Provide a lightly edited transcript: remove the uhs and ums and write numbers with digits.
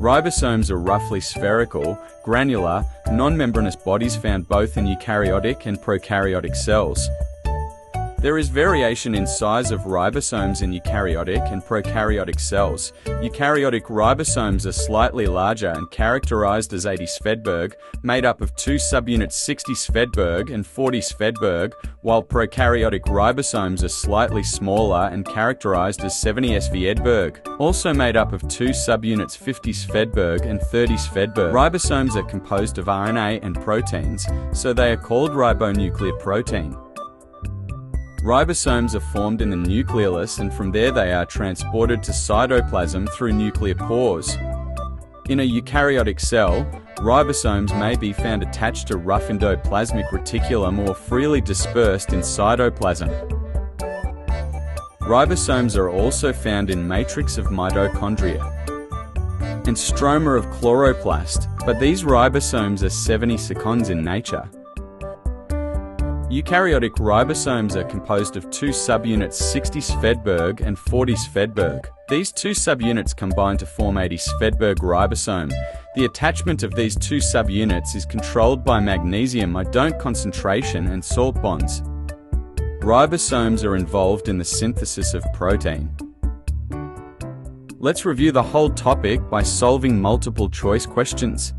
Ribosomes are roughly spherical, granular, non-membranous bodies found both in eukaryotic and prokaryotic cells. There is variation in size of ribosomes in eukaryotic and prokaryotic cells. Eukaryotic ribosomes are slightly larger and characterized as 80 Svedberg, made up of two subunits 60 Svedberg and 40 Svedberg, while prokaryotic ribosomes are slightly smaller and characterized as 70 Svedberg, also made up of two subunits 50 Svedberg and 30 Svedberg. Ribosomes are composed of RNA and proteins, so they are called ribonuclear protein. Ribosomes are formed in the nucleolus, and from there they are transported to cytoplasm through nuclear pores. In a eukaryotic cell, ribosomes may be found attached to rough endoplasmic reticulum or freely dispersed in cytoplasm. Ribosomes are also found in matrix of mitochondria and stroma of chloroplast, but these ribosomes are 70 seconds in nature. Eukaryotic ribosomes are composed of two subunits 60 Svedberg and 40 Svedberg. These two subunits combine to form 80 Svedberg ribosome. The attachment of these two subunits is controlled by magnesium iodine concentration and salt bonds. Ribosomes are involved in the synthesis of protein. Let's review the whole topic by solving multiple choice questions.